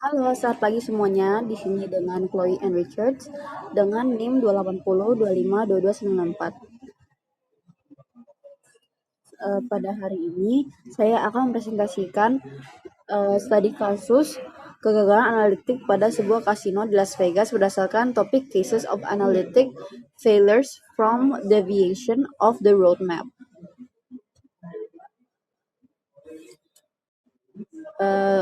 Halo, selamat pagi semuanya. Di sini dengan Chloe and Richards dengan NIM 280252294. Pada hari ini saya akan mempresentasikan studi kasus kegagalan analitik pada sebuah kasino di Las Vegas berdasarkan topik Cases of Analytic Failures from Deviation of the Roadmap.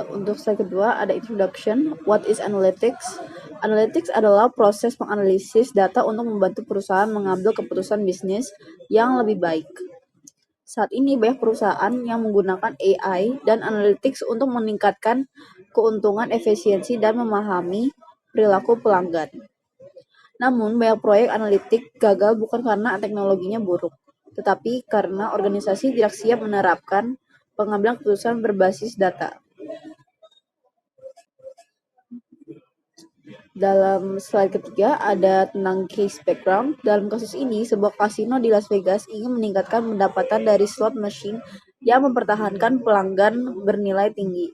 Untuk slide kedua ada introduction. What is analytics? Analytics adalah proses menganalisis data untuk membantu perusahaan mengambil keputusan bisnis yang lebih baik. Saat ini banyak perusahaan yang menggunakan AI dan analytics untuk meningkatkan keuntungan, efisiensi, dan memahami perilaku pelanggan. Namun, banyak proyek analitik gagal bukan karena teknologinya buruk, tetapi karena organisasi tidak siap menerapkan pengambilan keputusan berbasis data. Dalam slide ketiga ada tentang case background. Dalam kasus ini, sebuah kasino di Las Vegas ingin meningkatkan pendapatan dari slot machine yang mempertahankan pelanggan bernilai tinggi.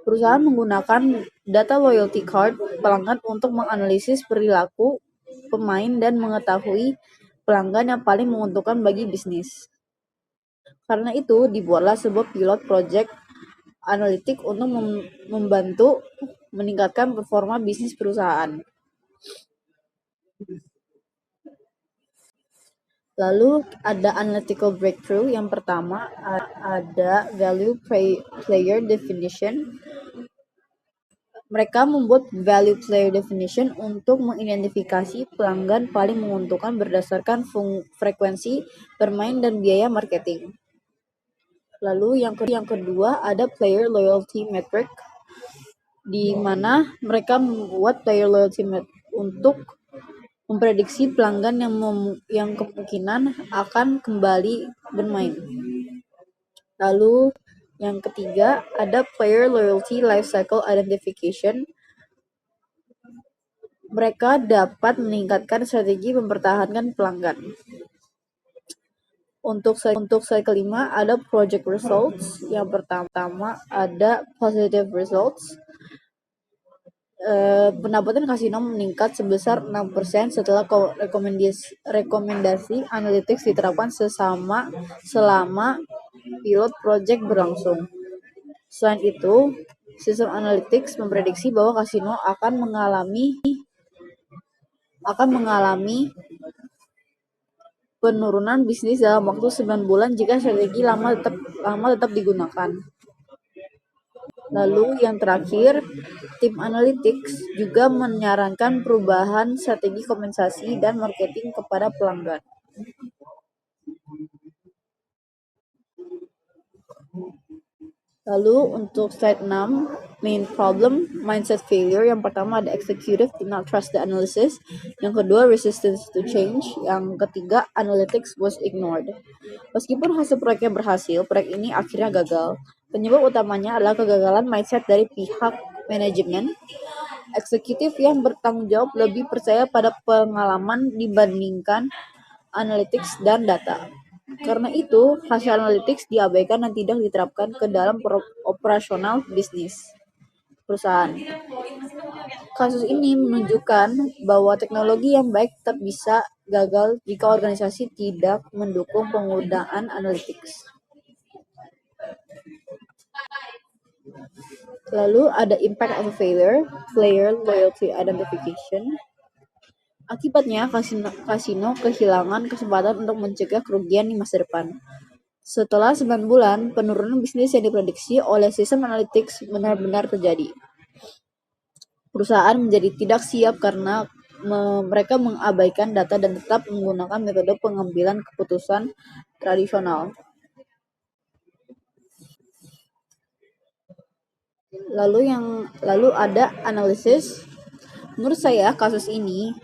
Perusahaan menggunakan data loyalty card pelanggan untuk menganalisis perilaku pemain dan mengetahui pelanggan yang paling menguntungkan bagi bisnis. Karena itu, dibuatlah sebuah pilot project analitik untuk membantu meningkatkan performa bisnis perusahaan. Lalu ada analytical breakthrough. Yang pertama ada value player definition. Mereka membuat value player definition untuk mengidentifikasi pelanggan paling menguntungkan berdasarkan frekuensi bermain dan biaya marketing. Lalu yang kedua ada player loyalty metric, di mana mereka membuat player loyalty metric untuk memprediksi pelanggan yang kemungkinan akan kembali bermain. Lalu yang ketiga ada player loyalty life cycle identification. Mereka dapat meningkatkan strategi mempertahankan pelanggan. Untuk slide kelima ada project results. Yang pertama ada positive results. Pendapatan kasino meningkat sebesar 6% setelah rekomendasi analytics diterapkan selama pilot project berlangsung. Selain itu, sistem analytics memprediksi bahwa kasino akan mengalami penurunan bisnis dalam waktu 9 bulan jika strategi lama tetap digunakan. Lalu yang terakhir, tim analytics juga menyarankan perubahan strategi kompensasi dan marketing kepada pelanggan. Lalu untuk slide 6, main problem, mindset failure. Yang pertama ada executive did not trust the analysis. Yang kedua resistance to change. Yang ketiga analytics was ignored. Meskipun hasil proyeknya berhasil, proyek ini akhirnya gagal. Penyebab utamanya adalah kegagalan mindset dari pihak manajemen. Eksekutif yang bertanggung jawab lebih percaya pada pengalaman dibandingkan analytics dan data. Karena itu, hasil analytics diabaikan dan tidak diterapkan ke dalam operasional bisnis perusahaan. Kasus ini menunjukkan bahwa teknologi yang baik tetap bisa gagal jika organisasi tidak mendukung penggunaan analytics. Lalu ada impact of failure, player loyalty identification. Akibatnya, kasino kehilangan kesempatan untuk mencegah kerugian di masa depan. Setelah 9 bulan, penurunan bisnis yang diprediksi oleh sistem analytics benar-benar terjadi. Perusahaan menjadi tidak siap karena mereka mengabaikan data dan tetap menggunakan metode pengambilan keputusan tradisional. Lalu ada analisis. Menurut saya kasus ini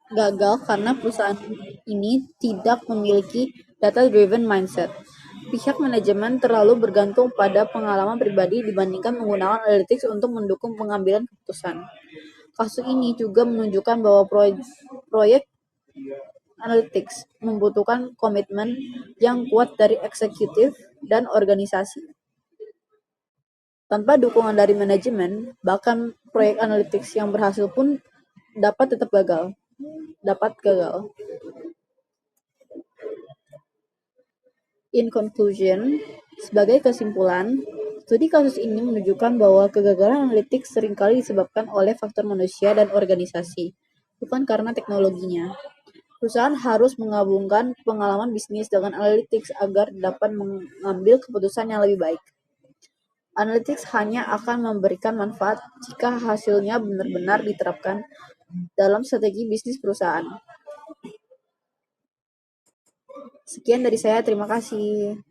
gagal karena perusahaan ini tidak memiliki data-driven mindset. Pihak manajemen terlalu bergantung pada pengalaman pribadi dibandingkan menggunakan analytics untuk mendukung pengambilan keputusan. Kasus ini juga menunjukkan bahwa proyek analytics membutuhkan komitmen yang kuat dari eksekutif dan organisasi. Tanpa dukungan dari manajemen, bahkan proyek analytics yang berhasil pun dapat gagal. In conclusion, sebagai kesimpulan, studi kasus ini menunjukkan bahwa kegagalan analytics seringkali disebabkan oleh faktor manusia dan organisasi, bukan karena teknologinya. Perusahaan harus menggabungkan pengalaman bisnis dengan analytics agar dapat mengambil keputusan yang lebih baik. Analytics hanya akan memberikan manfaat jika hasilnya benar-benar diterapkan dalam strategi bisnis perusahaan. Sekian dari saya, terima kasih.